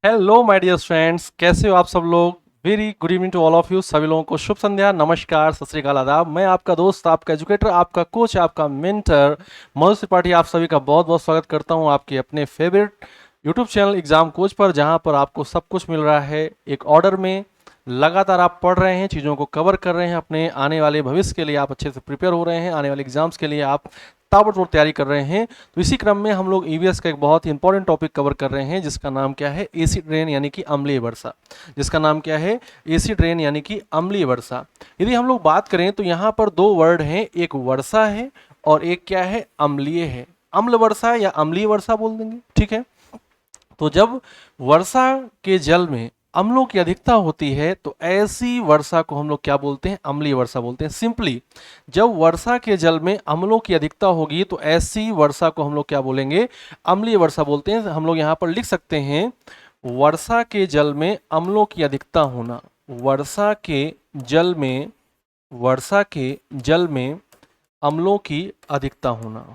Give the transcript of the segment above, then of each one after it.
Hello my dear friends, कैसे हो आप सब लोग। Very good evening to all of you. सभी लोगों को शुभ संध्या, नमस्कार, सत श्री अकाल, आदाब। मैं आपका दोस्त, आपका एजुकेटर, आपका कोच, आपका मेंटर मनोज त्रिपाठी आप सभी का बहुत बहुत स्वागत करता हूं आपके अपने favourite YouTube channel exam coach पर, जहां पर आपको सब कुछ मिल रहा है एक ऑर्डर में। लगातार आप पढ़ रहे हैं, चीज़ों को कवर कर रहे हैं, अपने आने वाले भविष्य के लिए आप अच्छे से प्रिपेयर हो रहे हैं, आने वाले एग्जाम्स के लिए आप ताबड़तोड़ तैयारी कर रहे हैं। तो इसी क्रम में हम लोग ईवीएस का एक बहुत ही इंपॉर्टेंट टॉपिक कवर कर रहे हैं, जिसका नाम क्या है, एसिड रेन यानी कि अम्लीय वर्षा। जिसका नाम क्या है, एसिड रेन यानी कि अम्लीय वर्षा। यदि हम लोग बात करें तो यहाँ पर दो वर्ड हैं, एक वर्षा है और एक क्या है, अम्लीय है। अम्ल वर्षा या अम्लीय वर्षा बोल देंगे, ठीक है। तो जब वर्षा के जल में अम्लों की अधिकता होती है तो ऐसी वर्षा को हम लोग क्या बोलते हैं, अम्लीय वर्षा बोलते हैं। सिंपली जब वर्षा के जल में अम्लों की अधिकता होगी तो ऐसी वर्षा को हम लोग क्या बोलेंगे, अम्लीय वर्षा बोलते हैं। हम लोग यहाँ पर लिख सकते हैं, वर्षा के जल में अम्लों की अधिकता होना। वर्षा के जल में, वर्षा के जल में अम्लों की अधिकता होना।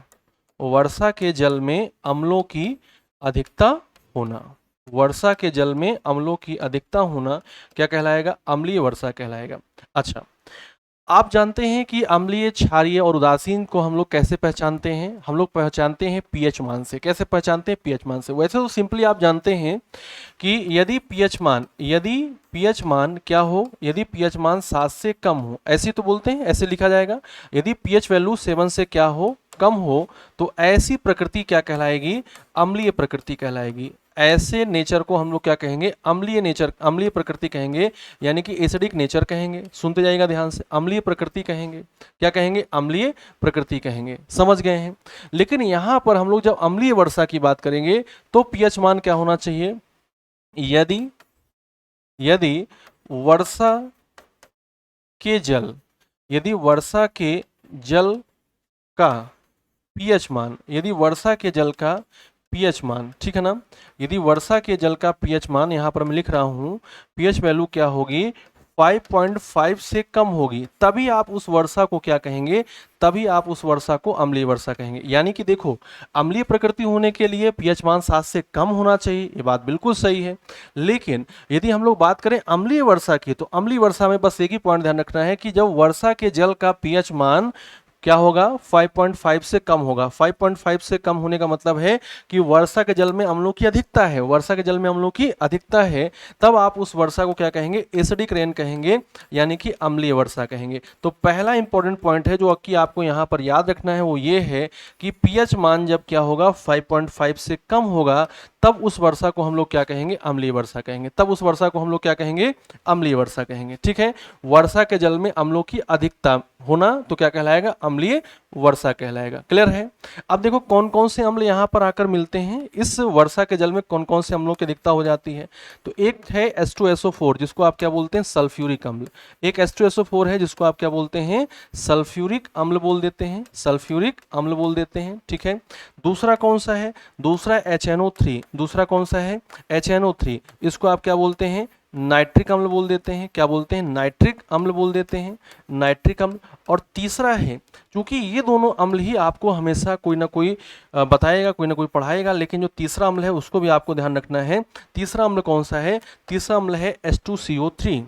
वर्षा के जल में अम्लों की अधिकता होना। वर्षा के जल में अम्लों की अधिकता होना क्या कहलाएगा, अम्लीय वर्षा कहलाएगा। अच्छा, आप जानते हैं कि अम्लीय, क्षारीय और उदासीन को हम लोग कैसे पहचानते हैं। हम लोग पहचानते हैं पीएच मान से। कैसे पहचानते हैं, पीएच मान से। वैसे तो सिंपली आप जानते हैं कि यदि पीएच मान क्या हो, यदि पीएच मान 7 से कम हो, ऐसे तो बोलते हैं, ऐसे लिखा जाएगा। यदि पीएच वैल्यू 7 से क्या हो, कम हो, तो ऐसी प्रकृति क्या कहलाएगी, अम्लीय प्रकृति कहलाएगी। ऐसे नेचर को हम लोग क्या कहेंगे, अम्लीय नेचर, अम्लीय प्रकृति कहेंगे, यानी कि एसिडिक नेचर कहेंगे। सुनते जाइएगा ध्यान से, अम्लीय प्रकृति कहेंगे। क्या कहेंगे, अम्लीय प्रकृति कहेंगे। समझ गए हैं। लेकिन यहां पर हम लोग जब अम्लीय वर्षा की बात करेंगे तो पीएच मान क्या होना चाहिए, यदि वर्षा के जल, यदि वर्षा के जल का पीएच मान, यदि वर्षा के जल का पीएच मान, ठीक है ना, यदि वर्षा के जल का पीएच मान, यहां पर मैं लिख रहा हूं, पीएच वैल्यू क्या होगी, 5.5 से कम होगी, तभी आप उस वर्षा को क्या कहेंगे, तभी आप उस वर्षा को अम्लीय वर्षा कहेंगे। यानी कि देखो, अम्लीय प्रकृति होने के लिए पीएच मान 7 से कम होना चाहिए, ये बात बिल्कुल सही है। लेकिन यदि हम लोग बात करें अम्लीय वर्षा की, तो अम्लीय वर्षा में बस एक ही पॉइंट ध्यान रखना है कि जब वर्षा के जल का पीएच मान क्या होगा, 5.5 से कम होगा। 5.5 से कम होने का मतलब है कि वर्षा के जल में अम्लों की अधिकता है, वर्षा के जल में अम्लों की अधिकता है, तब आप उस वर्षा को क्या कहेंगे, एसिडिक रेन कहेंगे, यानी कि अम्लीय वर्षा कहेंगे। तो पहला इंपॉर्टेंट पॉइंट है जो कि आपको यहाँ पर याद रखना है, वो ये है कि पीएच मान जब क्या होगा, 5.5 से कम होगा, तब उस वर्षा को हम लोग क्या कहेंगे, अम्लीय वर्षा कहेंगे। तब उस वर्षा को हम लोग क्या कहेंगे, अम्लीय वर्षा कहेंगे। ठीक है, वर्षा के जल में अम्लों की अधिकता होना तो क्या कहलाएगा, अम्लीय वर्षा कहलाएगा। क्लियर है। अब देखो कौन कौन से अम्ल यहाँ पर आकर मिलते हैं, इस वर्षा के जल में कौन कौन से अम्लों की अधिकता हो जाती है। तो एक है H2SO4, जिसको आप क्या बोलते हैं, सल्फ्यूरिक अम्ल। एक H2SO4 है जिसको आप क्या बोलते हैं, सल्फ्यूरिक अम्ल बोल देते हैं, सल्फ्यूरिक अम्ल बोल देते हैं। ठीक है, दूसरा कौन सा है, दूसरा HNO3। दूसरा कौन सा है, HNO3, इसको आप क्या बोलते हैं, नाइट्रिक अम्ल बोल देते हैं। क्या बोलते हैं, नाइट्रिक अम्ल बोल देते हैं, नाइट्रिक अम्ल। और तीसरा है, क्योंकि ये दोनों अम्ल ही आपको हमेशा कोई ना कोई बताएगा, कोई ना कोई पढ़ाएगा, लेकिन जो तीसरा अम्ल है उसको भी आपको ध्यान रखना है। तीसरा अम्ल कौन सा है, तीसरा अम्ल है H2CO3।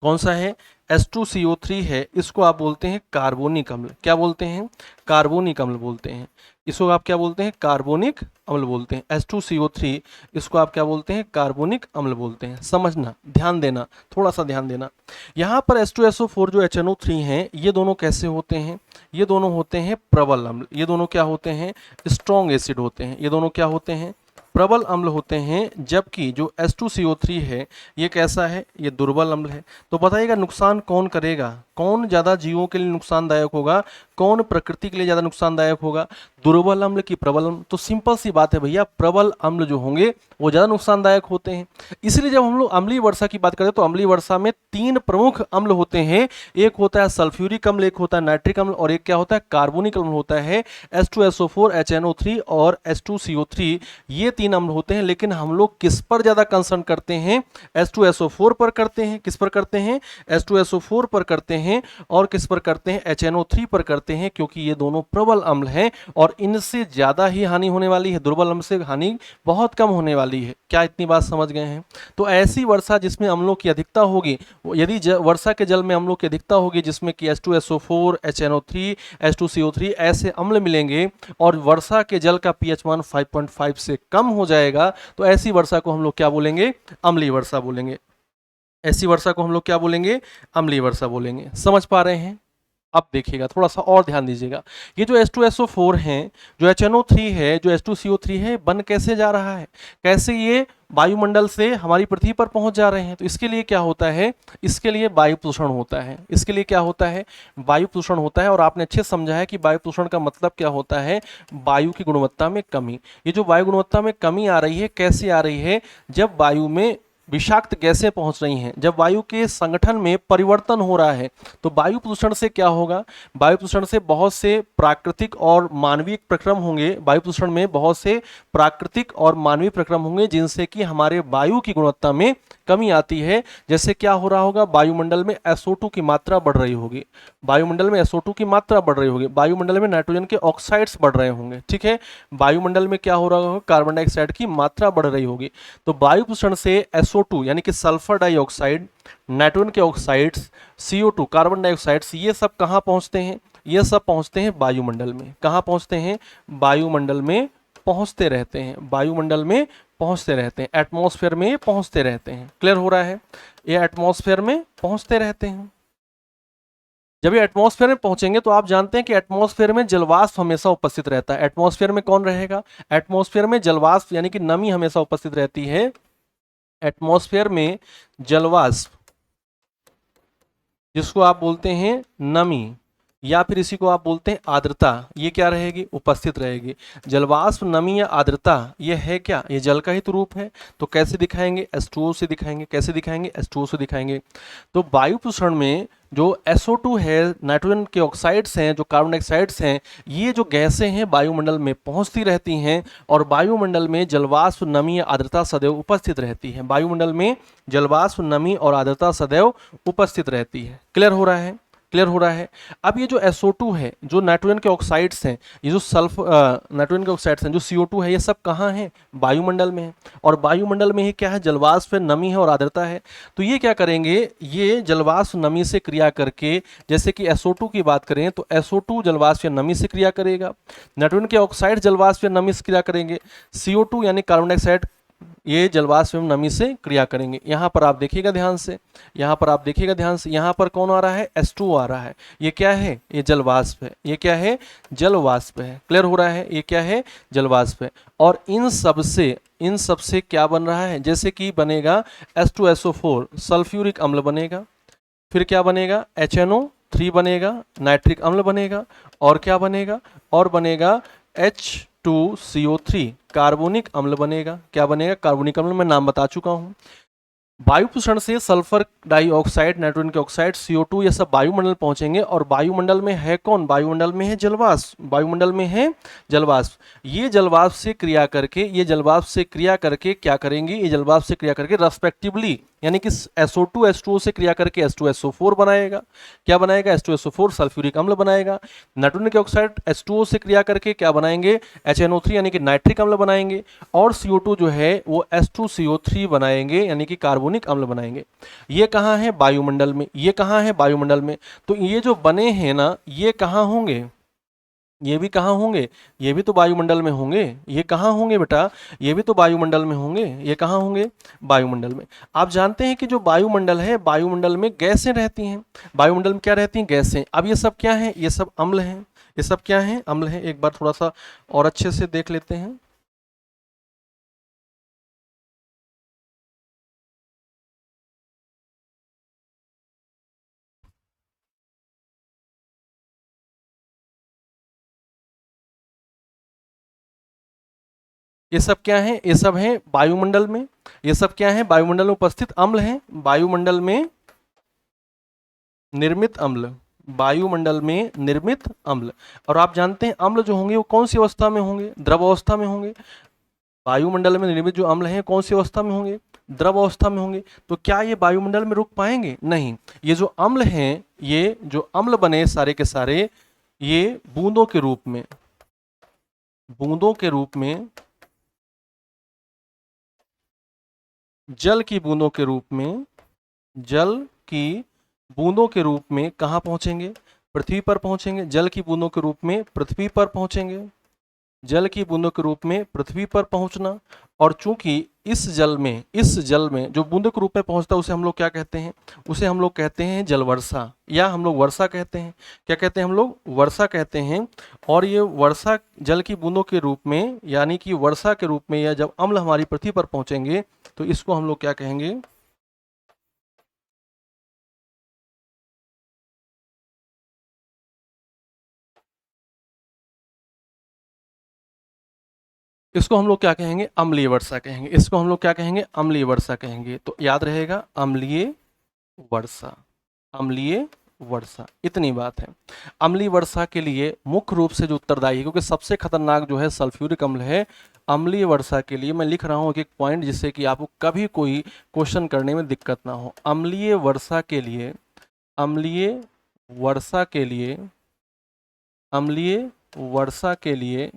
कौन सा है, H2CO3 है, इसको आप बोलते हैं कार्बोनिक अम्ल। क्या बोलते हैं, कार्बोनिक अम्ल बोलते हैं। इसको आप क्या बोलते हैं, कार्बोनिक अम्ल बोलते हैं। H2CO3, इसको आप क्या बोलते हैं, कार्बोनिक अम्ल बोलते हैं। समझना, ध्यान देना, थोड़ा सा ध्यान देना। यहाँ पर H2SO4 जो HNO3 हैं, ये दोनों कैसे होते हैं, ये दोनों होते हैं प्रबल अम्ल। ये दोनों क्या होते हैं, स्ट्रॉन्ग एसिड होते हैं। ये दोनों क्या होते हैं, प्रबल अम्ल होते हैं। जबकि जो H2CO3 है ये कैसा है, ये दुर्बल अम्ल है। तो बताइएगा नुकसान कौन करेगा, कौन ज़्यादा जीवों के लिए नुकसानदायक होगा, कौन प्रकृति के लिए ज़्यादा नुकसानदायक होगा, दुर्बल अम्ल की प्रबल अम्ल। तो सिंपल सी बात है भैया, प्रबल अम्ल जो होंगे वो ज़्यादा नुकसानदायक होते हैं। इसलिए जब हम लोग अम्लीय वर्षा की बात करें तो अम्लीय वर्षा में 3 प्रमुख अम्ल होते हैं। एक होता है सल्फ्यूरिक अम्ल, एक होता है नाइट्रिक अम्ल, और एक क्या होता है, कार्बोनिक अम्ल होता है। H2SO4, HNO3 और H2CO3, ये 3 अम्ल होते हैं। लेकिन हम लोग किस पर ज़्यादा कंसर्न करते हैं, H2SO4 पर करते हैं। किस पर करते हैं, H2SO4 पर करते हैं। और किस पर करते हैं, HNO3 पर करते हैं, क्योंकि ये दोनों प्रबल अम्ल हैं और इनसे ज़्यादा ही हानि होने वाली है, दुर्बल अम्ल से हानि बहुत कम होने वाली है। क्या इतनी बात समझ गए हैं? तो ऐसी वर्षा जिसमें अम्लों की अधिकता होगी, यदि वर्षा के जल में अम्लों की अधिकता होगी जिसमें कि H2SO4, HNO3, H2CO3 ऐसे अम्ल मिलेंगे और वर्षा के जल का pH मान 5.5 से कम हो जाएगा, तो ऐसी वर्षा को हम लोग क्या बोलेंगे? अम्लीय वर्षा बोलेंगे। ऐसी वर्षा को हम लोग क्या बोलेंगे? अम्लीय वर्षा बोलेंगे। समझ पा रहे हैं? अब देखिएगा, थोड़ा सा और ध्यान दीजिएगा। ये जो H2SO4 हैं, जो HNO3 है, जो H2CO3 है, बन कैसे जा रहा है? कैसे ये वायुमंडल से हमारी पृथ्वी पर पहुंच जा रहे हैं? तो इसके लिए क्या होता है? इसके लिए वायु प्रदूषण होता है। इसके लिए क्या होता है? वायु प्रदूषण होता है। और आपने अच्छे से समझा है कि वायु प्रदूषण का मतलब क्या होता है? वायु की गुणवत्ता में कमी। ये जो वायु गुणवत्ता में कमी आ रही है, कैसे आ रही है? जब वायु में विषाक्त गैसें पहुंच रही हैं, जब वायु के संगठन में परिवर्तन हो रहा है, तो वायु प्रदूषण से क्या होगा? वायु प्रदूषण से बहुत से प्राकृतिक और मानवीय प्रक्रम होंगे। वायु प्रदूषण में बहुत से प्राकृतिक और मानवीय प्रक्रम होंगे जिनसे कि हमारे वायु की गुणवत्ता में कमी आती है। जैसे क्या हो रहा होगा? वायुमंडल में SO2 की मात्रा बढ़ रही होगी, वायुमंडल में SO2 की मात्रा बढ़ रही होगी, वायुमंडल में नाइट्रोजन के ऑक्साइड्स बढ़ रहे होंगे, ठीक है। वायुमंडल में क्या हो रहा होगा? कार्बन डाइऑक्साइड की मात्रा बढ़ रही होगी। तो वायु प्रदूषण से SO2 यानी कि सल्फर डाइऑक्साइड, नाइट्रोजन के ऑक्साइड्स, CO2 कार्बन डाइऑक्साइड्स, ये सब कहाँ पहुंचते हैं? ये सब पहुंचते हैं वायुमंडल में। कहाँ पहुंचते हैं? वायुमंडल में पहुंचते रहते हैं, वायुमंडल में पहुंचते रहते हैं, एटमॉस्फेयर में पहुंचते रहते हैं। क्लियर हो रहा है? ये एटमॉस्फेयर में पहुंचते रहते हैं। जब ये एटमॉस्फेयर में पहुंचेंगे तो आप जानते हैं कि एटमॉस्फेयर में जलवाष्प हमेशा उपस्थित रहता है। एटमॉस्फेयर में कौन रहेगा? एटमॉस्फेयर में जलवाष्प यानी कि नमी हमेशा उपस्थित रहती है। एटमॉस्फेयर में जलवाष्प, जिसको आप बोलते हैं नमी, या फिर इसी को आप बोलते हैं आर्द्रता, ये क्या रहेगी? उपस्थित रहेगी। जलवाष्प, नमी या आर्द्रता, ये है क्या? ये जल का ही तो रूप है। तो कैसे दिखाएंगे? H2O से दिखाएंगे। कैसे दिखाएंगे? H2O से दिखाएंगे। तो वायु प्रदूषण में जो SO2 है, नाइट्रोजन के ऑक्साइड्स हैं, जो कार्बन डाइऑक्साइड्स हैं, ये जो गैसें हैं वायुमंडल में पहुंचती रहती हैं और वायुमंडल में जलवाष्प, नमी या आर्द्रता सदैव उपस्थित रहती है। वायुमंडल में जलवाष्प, नमी और आर्द्रता सदैव उपस्थित रहती है। क्लियर हो रहा है? क्लियर हो रहा है? अब ये जो SO2 है, जो नाइट्रोजन के ऑक्साइड्स हैं, ये जो नाइट्रोजन के ऑक्साइड्स हैं, जो CO2 है, ये सब कहाँ हैं? वायुमंडल में है। और वायुमंडल में ही क्या है? जलवाष्प है, नमी है और आर्द्रता है। तो ये क्या करेंगे? ये जलवाष्प, नमी से क्रिया करके, जैसे कि SO2 की बात करें तो SO2 जलवाष्प या नमी से क्रिया करेगा, नाइट्रोजन के ऑक्साइड जलवाष्प या नमी से क्रिया करेंगे, CO2 यानी कार्बन डाइऑक्साइड ये जलवाष्प एवं नमी से क्रिया करेंगे। यहाँ पर आप देखिएगा ध्यान से, यहाँ पर आप देखिएगा ध्यान से, यहाँ पर कौन आ रहा है? H2O आ रहा है। ये क्या है? ये जलवाष्प है। ये क्या है? जलवाष्प है। क्लियर हो रहा है? ये क्या है? जलवाष्प है। और इन सब से क्या बन रहा है? जैसे कि बनेगा H2SO4 सल्फ्यूरिक अम्ल बनेगा, फिर क्या बनेगा? HNO3 बनेगा, नाइट्रिक अम्ल बनेगा, और क्या बनेगा? और बनेगा H2CO3 कार्बोनिक अम्ल बनेगा। क्या बनेगा? कार्बोनिक अम्ल। मैं नाम बता चुका हूं। वायु प्रदूषण से सल्फर डाइऑक्साइड, नाइट्रोजन के ऑक्साइड, CO2 ये सब वायुमंडल पहुंचेंगे और वायुमंडल में है कौन? वायुमंडल में है जलवाष्प। वायुमंडल में है जलवाष्प। ये जलवाष्प से क्रिया करके क्या करेंगे? ये जलवाष्प से क्रिया करके रेस्पेक्टिवली, यानी कि SO2 H2O से क्रिया करके H2SO4 बनाएगा। क्या बनाएगा? H2SO4 सल्फ्यूरिक अम्ल बनाएगा। नाइट्रोजन के ऑक्साइड H2O से क्रिया करके क्या बनाएंगे? HNO3 यानी कि नाइट्रिक अम्ल बनाएंगे। और CO2 जो है वो H2CO3 बनाएंगे, यानी कि कार्बोनिक अम्ल बनाएंगे। ये कहाँ है? वायुमंडल में। ये कहाँ है? वायुमंडल में। तो ये जो बने हैं ना, ये कहाँ होंगे? ये भी कहाँ होंगे? ये भी तो वायुमंडल में होंगे। ये कहाँ होंगे बेटा? ये भी तो वायुमंडल में होंगे। ये कहाँ होंगे? वायुमंडल में। आप जानते हैं कि जो वायुमंडल है, वायुमंडल में गैसें रहती हैं। वायुमंडल में क्या रहती हैं? गैसें। अब ये सब क्या है? ये सब अम्ल हैं। ये सब क्या है? अम्ल हैं। एक बार थोड़ा सा और अच्छे से देख लेते हैं। ये सब क्या है? ये सब है वायुमंडल में। ये सब क्या है? वायुमंडल में उपस्थित अम्ल हैं। वायुमंडल में निर्मित अम्ल, वायुमंडल में निर्मित अम्ल। और आप जानते हैं अम्ल जो होंगे वो कौन सी अवस्था में होंगे? द्रव अवस्था में होंगे। वायुमंडल में निर्मित जो अम्ल हैं कौन सी अवस्था में होंगे? द्रव अवस्था में होंगे। तो क्या ये वायुमंडल में रुक पाएंगे? नहीं। ये जो अम्ल हैं, ये जो अम्ल बने सारे के सारे, ये बूंदों के रूप में, बूंदों के रूप में, जल की बूंदों के रूप में, जल की बूंदों के रूप में कहाँ पहुंचेंगे? पृथ्वी पर पहुंचेंगे। जल की बूंदों के रूप में पृथ्वी पर पहुंचेंगे, जल की बूंदों के रूप में पृथ्वी पर पहुंचना। और चूंकि इस जल में जो बूंदों के रूप में पहुंचता है उसे हम लोग क्या कहते हैं? उसे हम लोग कहते हैं जल वर्षा, या हम लोग वर्षा कहते हैं। क्या कहते हैं हम लोग? वर्षा कहते हैं। और ये वर्षा जल की बूंदों के रूप में, यानी कि वर्षा के रूप में, या जब अम्ल हमारी पृथ्वी पर पहुंचेंगे तो इसको हम लोग क्या कहेंगे? इसको हम लोग क्या कहेंगे? अम्लीय वर्षा कहेंगे। इसको हम लोग क्या कहेंगे? अम्लीय वर्षा कहेंगे। तो याद रहेगा, अम्लीय वर्षा, अम्लीय वर्षा, इतनी बात है। अम्लीय वर्षा के लिए मुख्य रूप से जो उत्तरदायी है, क्योंकि सबसे खतरनाक जो है सल्फ्यूरिक अम्ल है, अम्लीय वर्षा के लिए मैं लिख रहा हूँ एक एक पॉइंट, जिससे कि आपको कभी कोई क्वेश्चन करने में दिक्कत ना हो। अम्लीय वर्षा के लिए, अम्लीय वर्षा के लिए, अम्लीय वर्षा के लिए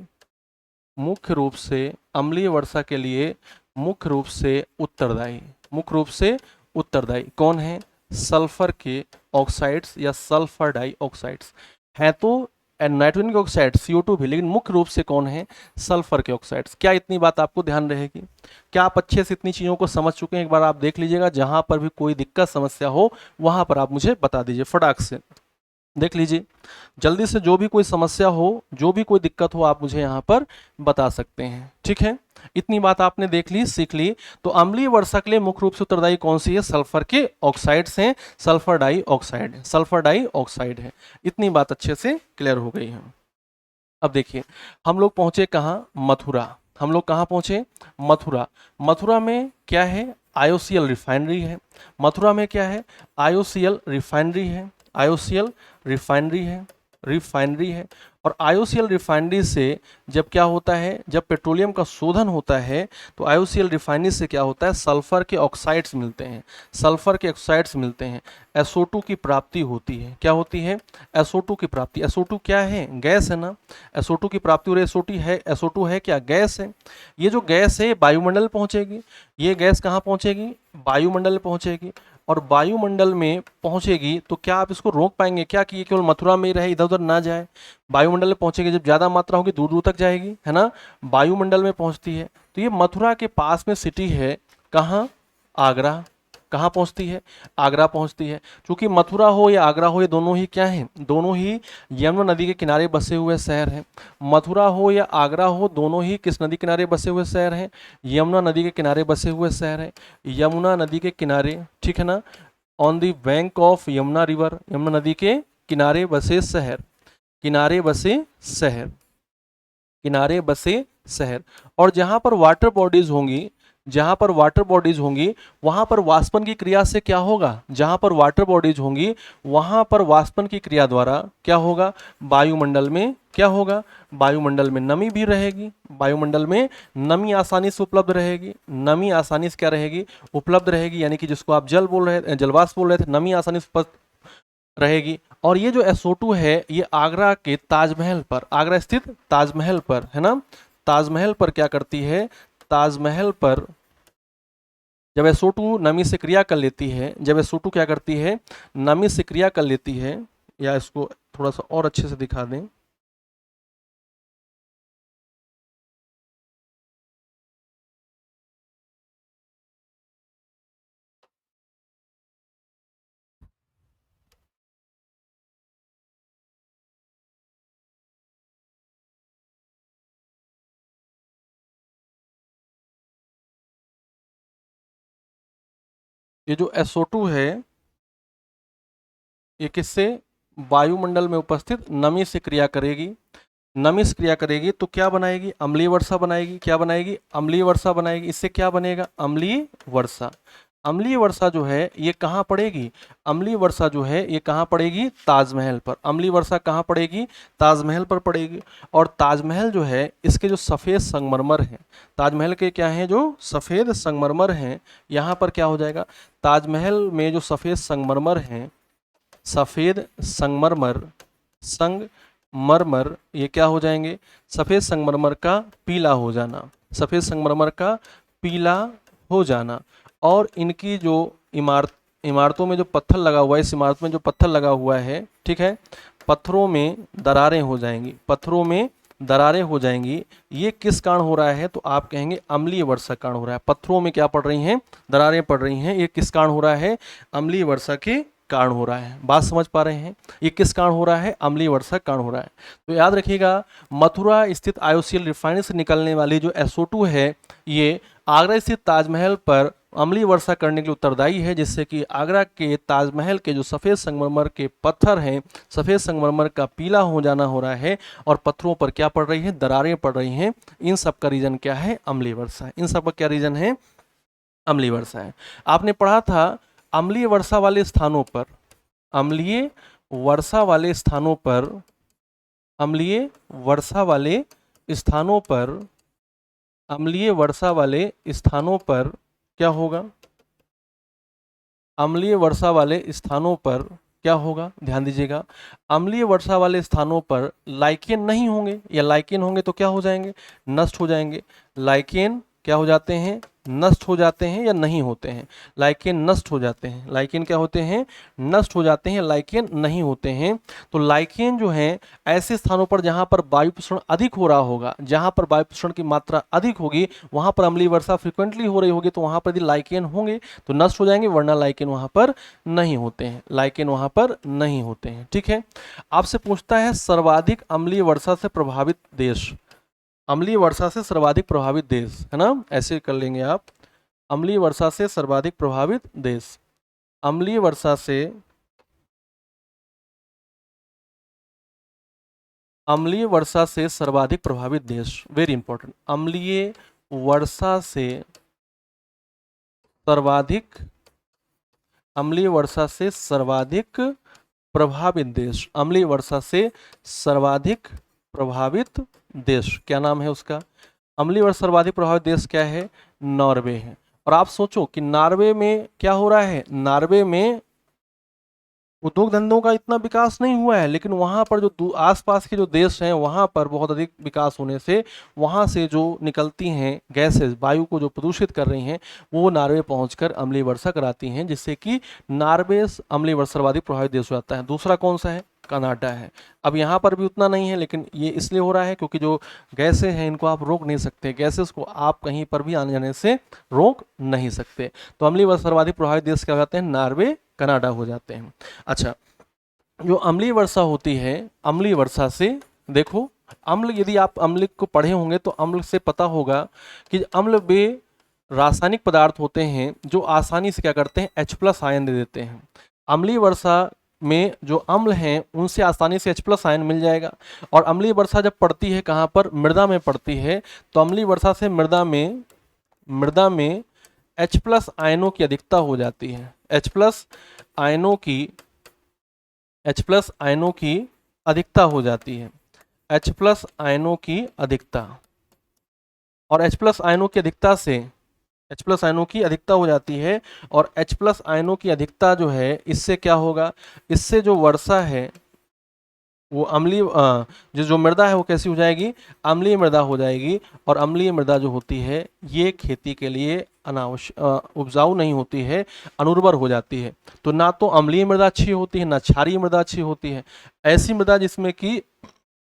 मुख्य रूप से, अम्लीय वर्षा के लिए मुख्य रूप से उत्तरदायी, मुख्य रूप से उत्तरदायी कौन है? सल्फर के ऑक्साइड्स या सल्फर डाइऑक्साइड्स हैं तो नाइट्रोजन के ऑक्साइड CO2 भी, लेकिन मुख्य रूप से कौन है? सल्फर के ऑक्साइड्स। क्या इतनी बात आपको ध्यान रहेगी? क्या आप अच्छे से इतनी चीज़ों को समझ चुके हैं? एक बार आप देख लीजिएगा, जहां पर भी कोई दिक्कत समस्या हो वहां पर आप मुझे बता दीजिए फटाक से। देख लीजिए जल्दी से, जो भी कोई समस्या हो, जो भी कोई दिक्कत हो, आप मुझे यहाँ पर बता सकते हैं। ठीक है, इतनी बात आपने देख ली, सीख ली। तो अम्लीय वर्षा के लिए मुख्य रूप से उत्तरदायी कौन सी है? सल्फर के ऑक्साइड्स हैं, सल्फर डाइऑक्साइड है, सल्फर डाइऑक्साइड है। इतनी बात अच्छे से क्लियर हो गई है। अब देखिए, हम लोग पहुंचे कहाँ? मथुरा। हम लोग कहाँ पहुंचे? मथुरा। मथुरा में क्या है? IOCL रिफाइनरी है। मथुरा में क्या है? IOCL रिफाइनरी है, IOCL रिफाइनरी है, रिफाइनरी है। और IOCL रिफाइनरी से जब क्या होता है? जब पेट्रोलियम का शोधन होता है तो IOCL रिफाइनरी से क्या होता है? सल्फर के ऑक्साइड्स मिलते हैं, सल्फर के ऑक्साइड्स मिलते हैं, SO2 की प्राप्ति होती है। क्या होती है? SO2 की प्राप्ति। SO2 क्या है? गैस है ना। SO2 की प्राप्ति, और SO2 है क्या? गैस है। ये जो गैस है वायुमंडल पहुंचेगी। ये गैस कहाँ पहुंचेगी? वायुमंडल पहुंचेगी। और वायुमंडल में पहुंचेगी तो क्या आप इसको रोक पाएंगे क्या कि ये केवल मथुरा में ही रहे, इधर उधर ना जाए? वायुमंडल में पहुंचेगी, जब ज़्यादा मात्रा होगी दूर दूर तक जाएगी, है ना। वायुमंडल में पहुंचती है। तो ये मथुरा के पास में सिटी है, कहाँ? आगरा। कहाँ पहुंचती है? आगरा पहुंचती है। क्योंकि मथुरा हो या आगरा हो, ये दोनों ही क्या हैं? दोनों ही यमुना नदी के किनारे बसे हुए शहर हैं। मथुरा हो या आगरा हो, दोनों ही किस नदी किनारे बसे हुए शहर हैं? यमुना नदी के किनारे बसे हुए शहर हैं। यमुना नदी के किनारे, ठीक है ना, on the bank of Yamuna river, Yamuna नदी के किनारे बसे शहर, किनारे बसे शहर, किनारे बसे शहर। और जहां पर वाटर बॉडीज होंगी, जहां पर वाटर बॉडीज होंगी वहां पर वाष्पन की क्रिया से क्या होगा? जहां पर वाटर बॉडीज होंगी वहां पर वाष्पन की क्रिया द्वारा क्या होगा? वायुमंडल में क्या होगा? वायुमंडल में नमी भी रहेगी, वायुमंडल में नमी आसानी से उपलब्ध रहेगी, नमी आसानी से क्या रहेगी? उपलब्ध रहेगी। यानी कि जिसको आप जल बोल रहे, जलवाष्प बोल रहे थे, नमी आसानी से रहेगी। और ये जो SO2 है ये आगरा के ताजमहल पर, आगरा स्थित ताजमहल पर, है ना, ताजमहल पर क्या करती है? ताजमहल पर जब SO2 नमी से क्रिया कर लेती है, जब SO2 क्या करती है? नमी से क्रिया कर लेती है। या इसको थोड़ा सा और अच्छे से दिखा दें। ये जो SO2 है ये किससे? वायुमंडल में उपस्थित नमी से क्रिया करेगी। नमी से क्रिया करेगी तो क्या बनाएगी? अम्लीय वर्षा बनाएगी। क्या बनाएगी? अम्लीय वर्षा बनाएगी। इससे क्या बनेगा? अम्लीय वर्षा। अम्लीय वर्षा जो है ये कहाँ पड़ेगी? अम्लीय वर्षा जो है ये कहाँ पड़ेगी? ताजमहल पर। अम्लीय वर्षा कहाँ पड़ेगी? ताजमहल पर पड़ेगी। और ताजमहल जो है इसके जो सफ़ेद संगमरमर हैं, ताजमहल के क्या हैं? जो सफ़ेद संगमरमर हैं, यहाँ पर क्या हो जाएगा? ताजमहल में जो सफ़ेद संगमरमर हैं, सफ़ेद संगमरमर, संग मरमर ये क्या हो जाएंगे, सफ़ेद संगमरमर का पीला हो जाना, सफ़ेद संगमरमर का पीला हो जाना। और इनकी जो इमारतों में जो पत्थर लगा हुआ है, इस इमारत में जो पत्थर लगा हुआ है, ठीक है, पत्थरों में दरारें हो जाएंगी, पत्थरों में दरारें हो जाएंगी। ये किस कारण हो रहा है, तो आप कहेंगे अम्लीय वर्षा कारण हो रहा है। पत्थरों में क्या पड़ रही हैं, दरारें पड़ रही हैं, ये किस कारण हो रहा है, अम्लीय वर्षा के कारण हो रहा है। बात समझ पा रहे हैं, ये किस कारण हो रहा है, अम्लीय वर्षा कारण हो रहा है। तो याद रखिएगा, मथुरा स्थित आईओसीएल रिफाइनरी से निकलने वाली जो SO2 है, ये आगरा स्थित ताजमहल पर अम्लीय वर्षा करने के लिए उत्तरदायी है, जिससे कि आगरा के ताजमहल के जो सफ़ेद संगमरमर के पत्थर हैं, सफ़ेद संगमरमर का पीला हो जाना हो रहा है और पत्थरों पर क्या पड़ रही है, दरारें पड़ रही हैं। इन सब का रीजन क्या है, अम्लीय वर्षा। इन सब का क्या रीजन है, अम्लीय वर्षा है। आपने पढ़ा था अम्लीय वर्षा वाले स्थानों पर, अम्लीय वर्षा वाले स्थानों पर, अम्लीय वर्षा वाले स्थानों पर, अम्लीय वर्षा वाले स्थानों पर क्या होगा, अम्लीय वर्षा वाले स्थानों पर क्या होगा, ध्यान दीजिएगा, अम्लीय वर्षा वाले स्थानों पर लाइकेन नहीं होंगे, या लाइकेन होंगे तो क्या हो जाएंगे, नष्ट हो जाएंगे। लाइकेन क्या हो जाते हैं, नष्ट हो जाते हैं या नहीं होते हैं, लाइकेन नष्ट हो जाते हैं। लाइकेन क्या होते हैं, नष्ट हो जाते हैं, लाइकेन नहीं होते हैं। तो लाइकेन जो है ऐसे स्थानों पर जहां पर वायु प्रदूषण अधिक हो रहा होगा, जहां पर वायु प्रदूषण की मात्रा अधिक होगी, वहां पर अम्लीय वर्षा फ्रिक्वेंटली हो रही होगी, तो वहां पर यदि लाइकेन होंगे तो नष्ट हो जाएंगे, वरना लाइकेन वहां पर नहीं होते हैं, लाइकेन वहां पर नहीं होते हैं। ठीक है, आपसे पूछता है सर्वाधिक अम्लीय वर्षा से प्रभावित देश, अम्लीय वर्षा से सर्वाधिक प्रभावित देश, है ना, ऐसे कर लेंगे आप, अम्लीय वर्षा से सर्वाधिक प्रभावित देश, अम्लीय वर्षा से, अम्लीय वर्षा से सर्वाधिक प्रभावित देश, वेरी इंपॉर्टेंट, अम्लीय वर्षा से सर्वाधिक, अम्लीय वर्षा से सर्वाधिक प्रभावित देश, अम्लीय वर्षा से सर्वाधिक प्रभावित देश, क्या नाम है उसका, अम्लीय वर्षा सर्वाधिक प्रभावित देश क्या है, नॉर्वे है। और आप सोचो कि नॉर्वे में क्या हो रहा है, नॉर्वे में उद्योग धंधों का इतना विकास नहीं हुआ है, लेकिन वहाँ पर जो आसपास के जो देश हैं वहाँ पर बहुत अधिक विकास होने से वहाँ से जो निकलती हैं गैसेस, वायु को जो प्रदूषित कर रही हैं, वो नॉर्वे पहुँचकर अम्लीय वर्षा कराती हैं, जिससे कि नॉर्वे अम्लीय वर्षा सर्वाधिक प्रभावित देश हो जाता है। दूसरा कौन सा है, कनाडा है। अब यहाँ पर भी उतना नहीं है, लेकिन ये इसलिए हो रहा है क्योंकि जो गैसें हैं इनको आप रोक नहीं सकते, गैसेस को आप कहीं पर भी आने जाने से रोक नहीं सकते। तो अम्लीय वर्षा सर्वाधिक प्रभावित देश क्या कहते हैं, नॉर्वे, कनाडा हो जाते हैं। अच्छा, जो अम्लीय वर्षा होती है, अम्लीय वर्षा से देखो, अम्ल, यदि आप अम्ल को पढ़े होंगे तो अम्ल से पता होगा कि अम्ल वे रासायनिक पदार्थ होते हैं जो आसानी से क्या करते हैं, H+ आयन दे देते हैं। अम्लीय वर्षा में जो अम्ल हैं उनसे आसानी से H+ आयन मिल जाएगा। और अम्लीय वर्षा जब पड़ती है कहाँ पर, मृदा में पड़ती है, तो अम्लीय वर्षा से मृदा में H+ आयनों की अधिकता हो जाती है, H+ आयनों की, H+ आयनों की अधिकता हो जाती है, H+ आयनों की अधिकता, और H+ आयनों की अधिकता से, H+ आयनों की अधिकता हो जाती है, और H+ आयनों की अधिकता जो है इससे क्या होगा, इससे जो वर्षा है वो अम्लीय, जो मृदा है वो कैसी हो जाएगी, अम्लीय मृदा हो जाएगी। और अम्लीय मृदा जो होती है ये खेती के लिए अनावश्यक उपजाऊ नहीं होती है, अनुर्वर हो जाती है। तो ना तो अम्लीय मृदा अच्छी होती है, ना क्षारीय मृदा अच्छी होती है। ऐसी मृदा जिसमें कि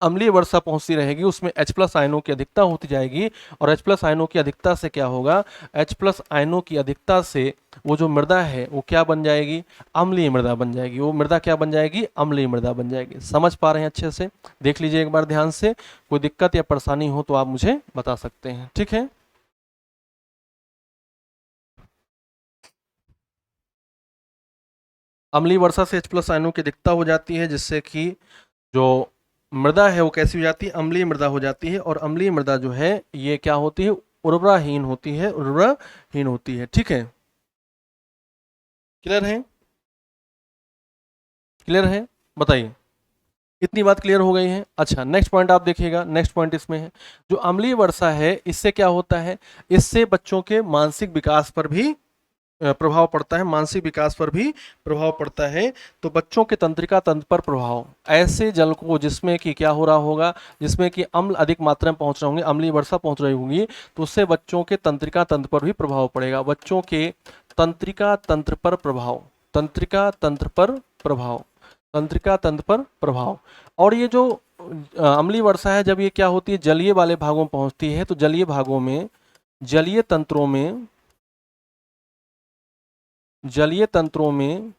अम्लीय वर्षा पहुंचती रहेगी उसमें H+ आयनों की अधिकता होती जाएगी, और H+ आयनों की अधिकता से क्या होगा, H+ आयनों की अधिकता से वो जो मृदा है वो क्या बन जाएगी, अम्लीय मृदा बन जाएगी। वो मृदा क्या बन जाएगी, अम्लीय मृदा बन जाएगी। समझ पा रहे हैं अच्छे से, देख लीजिए एक बार ध्यान से, कोई दिक्कत या परेशानी हो तो आप मुझे बता सकते हैं, ठीक है। अम्लीय वर्षा से H+ आयनों की अधिकता हो जाती है, जिससे कि जो मृदा है वो कैसी हो जाती है, अम्लीय मृदा हो जाती है। और अम्लीय मृदा जो है ये क्या होती है, उर्वराहीन होती है, उर्वराहीन होती है, ठीक है। क्लियर है, क्लियर है, बताइए, इतनी बात क्लियर हो गई है। अच्छा, नेक्स्ट पॉइंट आप देखिएगा, नेक्स्ट पॉइंट इसमें है, जो अम्लीय वर्षा है इससे क्या होता है, इससे बच्चों के मानसिक विकास पर भी प्रभाव पड़ता है, मानसिक विकास पर भी प्रभाव पड़ता है। तो बच्चों के तंत्रिका तंत्र पर प्रभाव, ऐसे जल को जिसमें कि क्या हो रहा होगा, जिसमें कि अम्ल अधिक मात्रा में पहुंच रहे होंगे, अम्लीय वर्षा पहुंच रही होगी, तो उससे बच्चों के तंत्रिका तंत्र पर भी प्रभाव पड़ेगा। बच्चों के तंत्रिका तंत्र पर प्रभाव, तंत्रिका तंत्र पर प्रभाव, तंत्रिका तंत्र पर प्रभाव। और ये जो अम्लीय वर्षा है, जब ये क्या होती है, जलीय वाले भागों में पहुंचती है, तो जलीय भागों में, जलीय तंत्रों में, जलीय तंत्रों में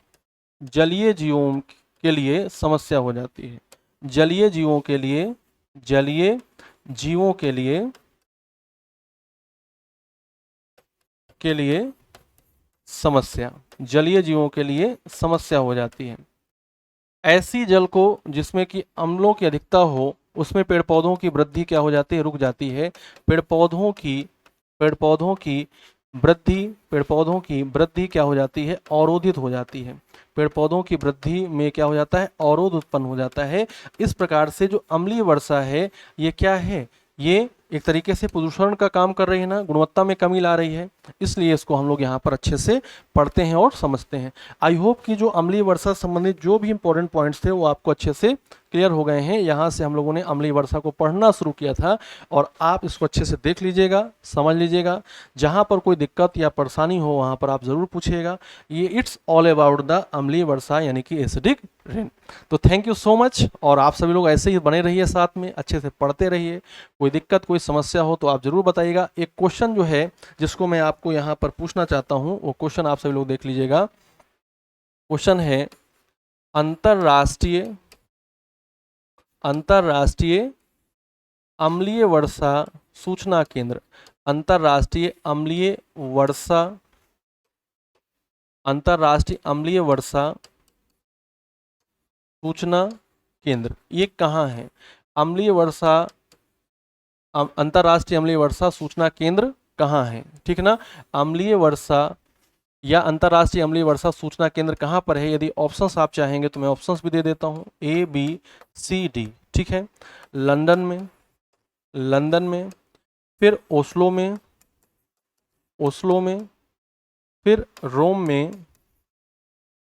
जलीय जीवों के लिए समस्या हो जाती है। जलीय जीवों के लिए, जलीय जीवों के लिए समस्या, जलीय जीवों के लिए समस्या हो जाती है। ऐसी जल को जिसमें कि अम्लों की अधिकता हो, उसमें पेड़ पौधों की वृद्धि क्या हो जाती है, रुक जाती है। पेड़ पौधों की वृद्धि, पेड़ पौधों की वृद्धि क्या हो जाती है, अवरोधित हो जाती है। पेड़ पौधों की वृद्धि में क्या हो जाता है, अवरोध उत्पन्न हो जाता है। इस प्रकार से जो अम्लीय वर्षा है, ये क्या है, ये एक तरीके से प्रदूषण का काम कर रही है ना, गुणवत्ता में कमी ला रही है। इसलिए इसको हम लोग यहाँ पर अच्छे से पढ़ते हैं और समझते हैं। आई होप कि जो अम्लीय वर्षा संबंधित जो भी इंपॉर्टेंट पॉइंट्स थे वो आपको अच्छे से क्लियर हो गए हैं। यहाँ से हम लोगों ने अम्लीय वर्षा को पढ़ना शुरू किया था और आप इसको अच्छे से देख लीजिएगा, समझ लीजिएगा। जहाँ पर कोई दिक्कत या परेशानी हो वहाँ पर आप ज़रूर पूछिएगा। ये इट्स ऑल अबाउट द अम्लीय वर्षा यानी कि एसिडिक रेन। तो थैंक यू सो मच, और आप सभी लोग ऐसे ही बने रहिए, साथ में अच्छे से पढ़ते रहिए। कोई दिक्कत, कोई समस्या हो तो आप ज़रूर बताइएगा। एक क्वेश्चन जो है जिसको मैं आपको यहाँ पर पूछना चाहता हूँ, वो क्वेश्चन आप सभी लोग देख लीजिएगा। क्वेश्चन है, अंतरराष्ट्रीय अम्लीय वर्षा सूचना केंद्र, अंतरराष्ट्रीय अम्लीय वर्षा सूचना केंद्र, ये कहाँ है? अम्लीय वर्षा, अंतरराष्ट्रीय अम्लीय वर्षा सूचना केंद्र कहाँ है, ठीक ना? अम्लीय वर्षा या अंतरराष्ट्रीय अम्लीय वर्षा सूचना केंद्र कहाँ पर है? यदि ऑप्शंस आप चाहेंगे तो मैं ऑप्शंस भी दे देता हूँ, A B C D, ठीक है। लंदन में, फिर ओस्लो में, फिर रोम में,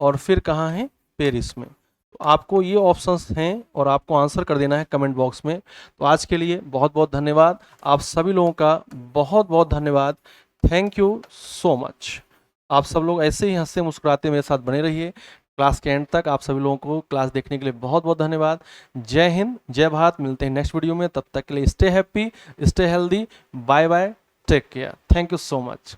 और फिर कहाँ है? पेरिस में। तो आपको ये ऑप्शंस हैं और आपको आंसर कर देना है कमेंट बॉक्स में। तो आज के लिए बहुत बहुत धन्यवाद, आप सभी लोगों का बहुत बहुत धन्यवाद। Thank you so much. आप सब लोग ऐसे ही हंसते मुस्कुराते मेरे साथ बने रहिए क्लास के एंड तक। आप सभी लोगों को क्लास देखने के लिए बहुत बहुत धन्यवाद। जय हिंद, जय भारत। मिलते हैं नेक्स्ट वीडियो में, तब तक के लिए stay happy, stay healthy, bye bye, take care. Thank you so much.